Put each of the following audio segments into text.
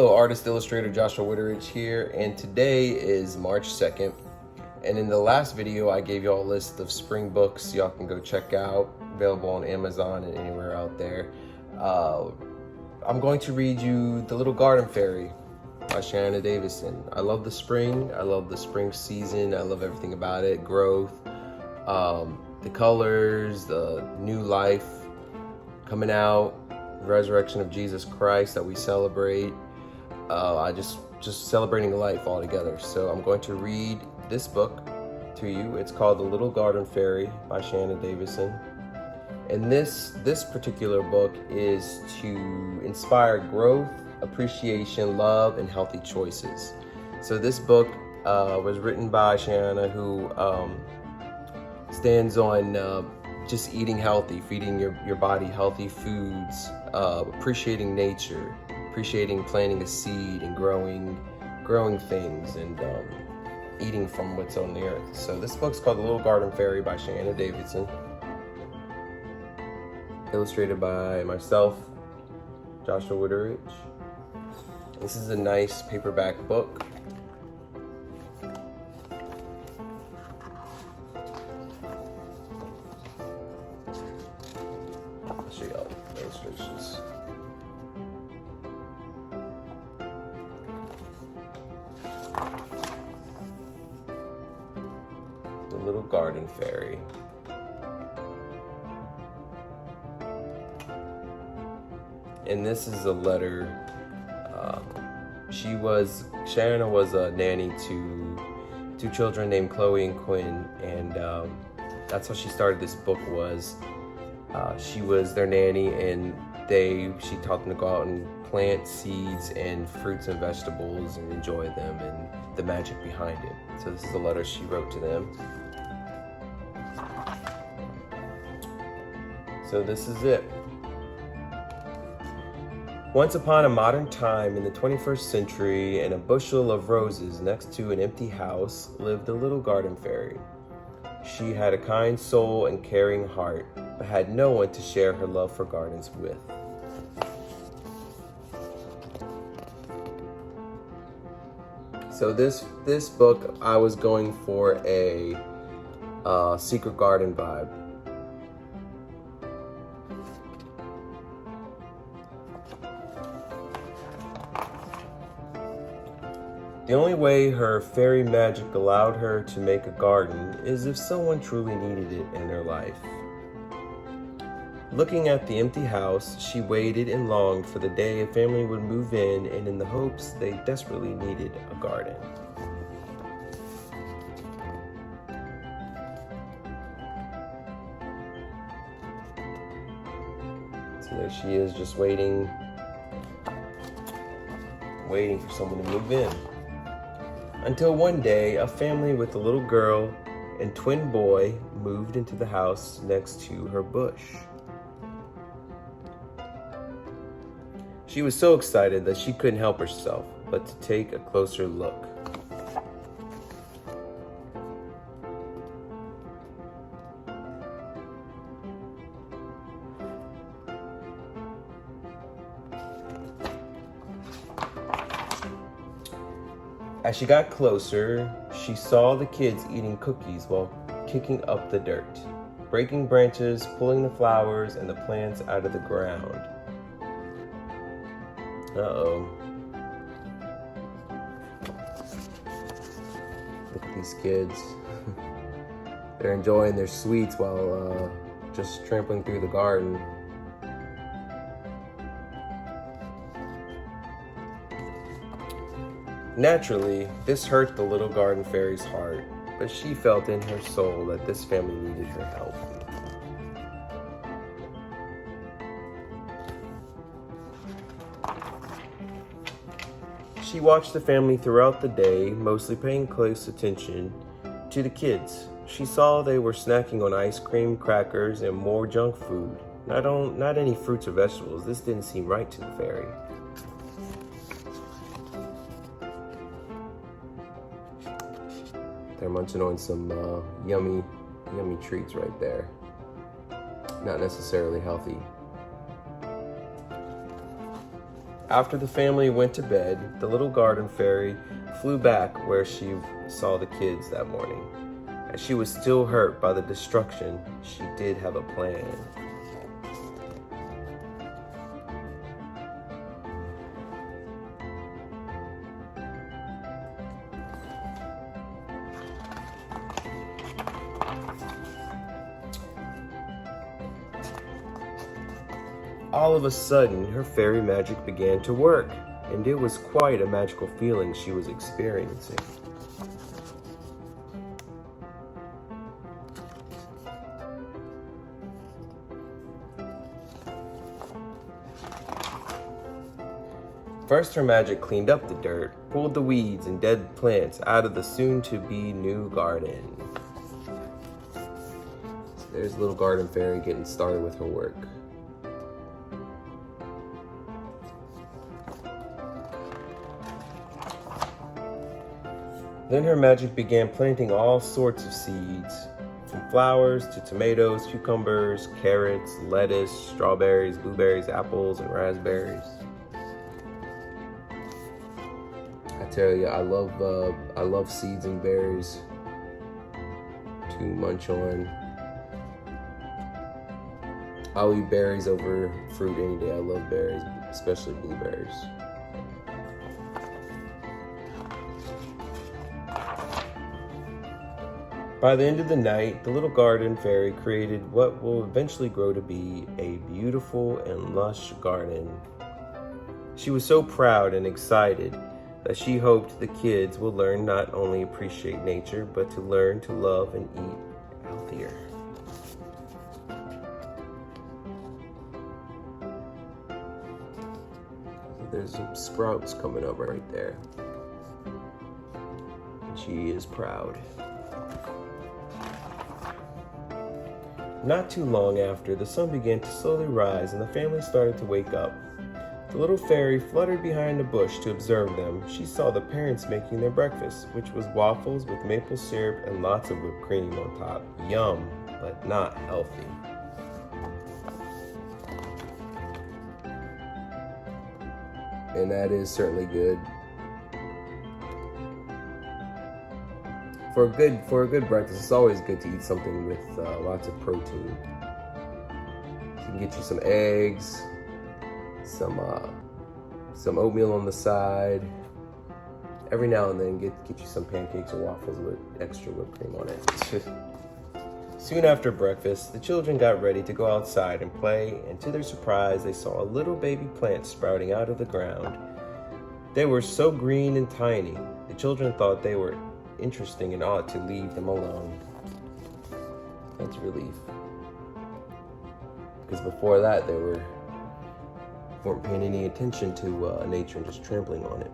Hello, artist illustrator Joshua Wichterich here, and today is March 2nd. And in the last video, I gave y'all a list of spring books y'all can go check out, available on Amazon and anywhere out there. I'm going to read you The Little Garden Fairy by Shanna Davison. I love the spring. I love the spring season. I love everything about it. Growth, the colors, the new life coming out, resurrection of Jesus Christ that we celebrate. I just celebrating life altogether. So I'm going to read this book to you. It's called The Little Garden Fairy by Shanna Davison. And this particular book is to inspire growth, appreciation, love, and healthy choices. So this book was written by Shanna, who stands on just eating healthy, feeding your body healthy foods, appreciating nature, appreciating planting a seed and growing things, and eating from what's on the earth. So this book's called The Little Garden Fairy by Shanna Davison, illustrated by myself, Joshua Wichterich. This is a nice paperback book. I'll show you all the illustrations. The Little Garden Fairy. And this is a letter. Shanna was a nanny to two children named Chloe and Quinn, and that's how she started this book. She was their nanny, and she taught them to go out and plant seeds and fruits and vegetables and enjoy them and the magic behind it. So this is a letter she wrote to them. So this is it. Once upon a modern time in the 21st century, in a bushel of roses next to an empty house, lived a little garden fairy. She had a kind soul and caring heart, but had no one to share her love for gardens with. So this book, I was going for a secret garden vibe. The only way her fairy magic allowed her to make a garden is if someone truly needed it in their life. Looking at the empty house, she waited and longed for the day a family would move in the hopes they desperately needed a garden. So there she is, just waiting for someone to move in. Until one day, a family with a little girl and twin boy moved into the house next to her bush. She was so excited that she couldn't help herself but to take a closer look. As she got closer, she saw the kids eating cookies while kicking up the dirt, breaking branches, pulling the flowers and the plants out of the ground. Uh-oh. Look at these kids. They're enjoying their sweets while just trampling through the garden. Naturally, this hurt the little garden fairy's heart, but she felt in her soul that this family needed her help. She watched the family throughout the day, mostly paying close attention to the kids. She saw they were snacking on ice cream, crackers, and more junk food. Not any fruits or vegetables. This didn't seem right to the fairy. They're munching on some yummy treats right there. Not necessarily healthy. After the family went to bed, the little garden fairy flew back where she saw the kids that morning. As she was still hurt by the destruction, she did have a plan. All of a sudden, her fairy magic began to work, and it was quite a magical feeling she was experiencing. First, her magic cleaned up the dirt, pulled the weeds and dead plants out of the soon-to-be new garden. So there's little garden fairy getting started with her work. Then her magic began planting all sorts of seeds, from flowers to tomatoes, cucumbers, carrots, lettuce, strawberries, blueberries, apples, and raspberries. I tell you, I love seeds and berries to munch on. I'll eat berries over fruit any day. I love berries, especially blueberries. By the end of the night, the little garden fairy created what will eventually grow to be a beautiful and lush garden. She was so proud and excited that she hoped the kids would learn not only appreciate nature, but to learn to love and eat healthier. There's some sprouts coming up right there. And she is proud. Not too long after, the sun began to slowly rise and the family started to wake up. The little fairy fluttered behind a bush to observe them. She saw the parents making their breakfast, which was waffles with maple syrup and lots of whipped cream on top. Yum, but not healthy. And that is certainly good. For a good breakfast, it's always good to eat something with lots of protein. So you can get you some eggs, some oatmeal on the side. Every now and then, get you some pancakes or waffles with extra whipped cream on it. Soon after breakfast, the children got ready to go outside and play, and to their surprise, they saw a little baby plant sprouting out of the ground. They were so green and tiny, the children thought they were interesting and ought to leave them alone. That's a relief. Because before that, they weren't paying any attention to nature and just trampling on it.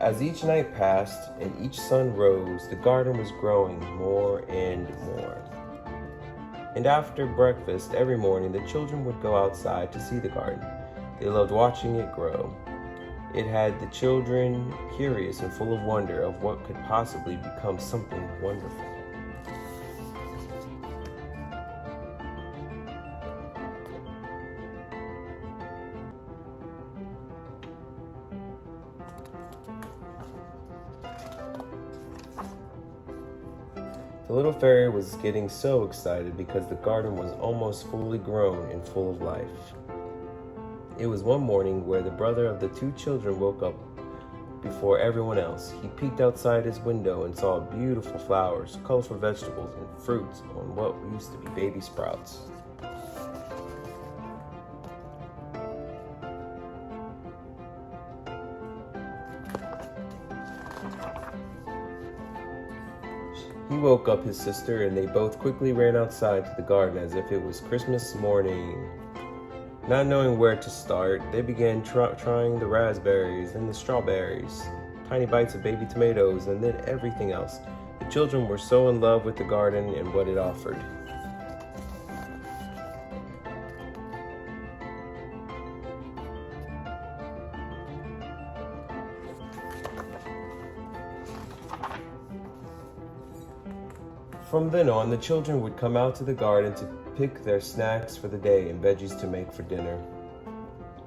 As each night passed and each sun rose, the garden was growing more and more. And after breakfast every morning, the children would go outside to see the garden. They loved watching it grow. It had the children curious and full of wonder of what could possibly become something wonderful. The little fairy was getting so excited because the garden was almost fully grown and full of life. It was one morning where the brother of the two children woke up before everyone else. He peeked outside his window and saw beautiful flowers, colorful vegetables, and fruits on what used to be baby sprouts. He woke up his sister and they both quickly ran outside to the garden as if it was Christmas morning. Not knowing where to start, they began trying the raspberries and the strawberries, tiny bites of baby tomatoes, and then everything else. The children were so in love with the garden and what it offered. From then on, the children would come out to the garden to pick their snacks for the day and veggies to make for dinner.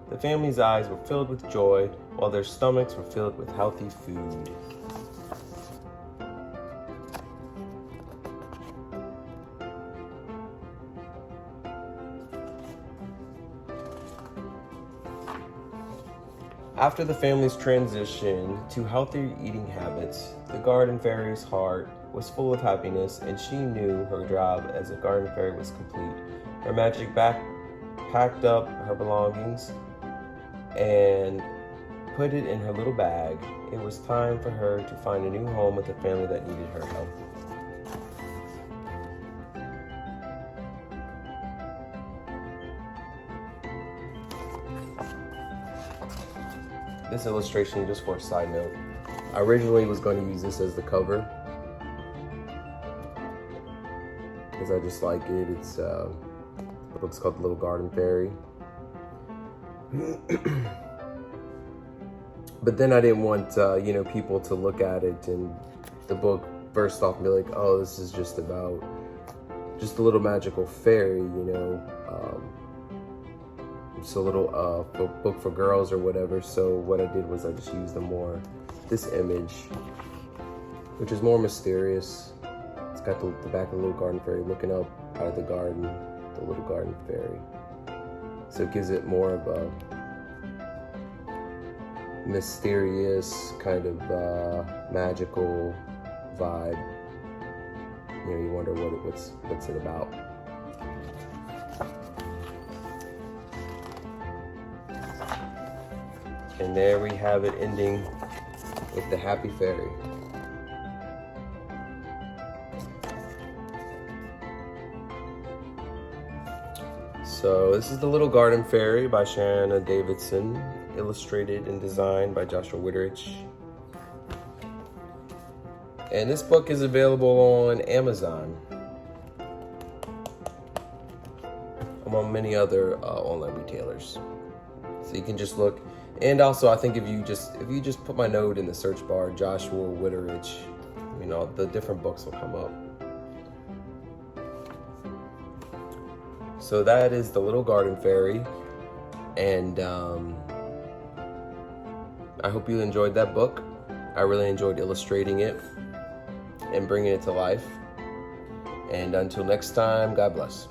The family's eyes were filled with joy, while their stomachs were filled with healthy food. After the family's transition to healthier eating habits, the garden fairy's heart was full of happiness, and she knew her job as a garden fairy was complete. Her magic bag packed up her belongings and put it in her little bag. It was time for her to find a new home with a family that needed her help. This illustration, just for a side note, I originally was going to use this as the cover because I just like it. It's the book's called The Little Garden Fairy. But then I didn't want people to look at it and the book first off and be like, oh, this is just about just a little magical fairy, it's a little book for girls or whatever. So what I did was I just used this image, which is more mysterious. It's got the back of the little garden fairy looking up out of the garden, the little garden fairy. So it gives it more of a mysterious kind of magical vibe. You wonder what's it about. And there we have it, ending with the happy fairy. So this is The Little Garden Fairy by Shanna Davidson, illustrated and designed by Joshua Wichterich. And this book is available on Amazon, among many other online retailers. So you can just look. And also, I think if you just put my note in the search bar, Joshua Wichterich, the different books will come up. So that is The Little Garden Fairy, and I hope you enjoyed that book. I really enjoyed illustrating it and bringing it to life. And until next time, God bless.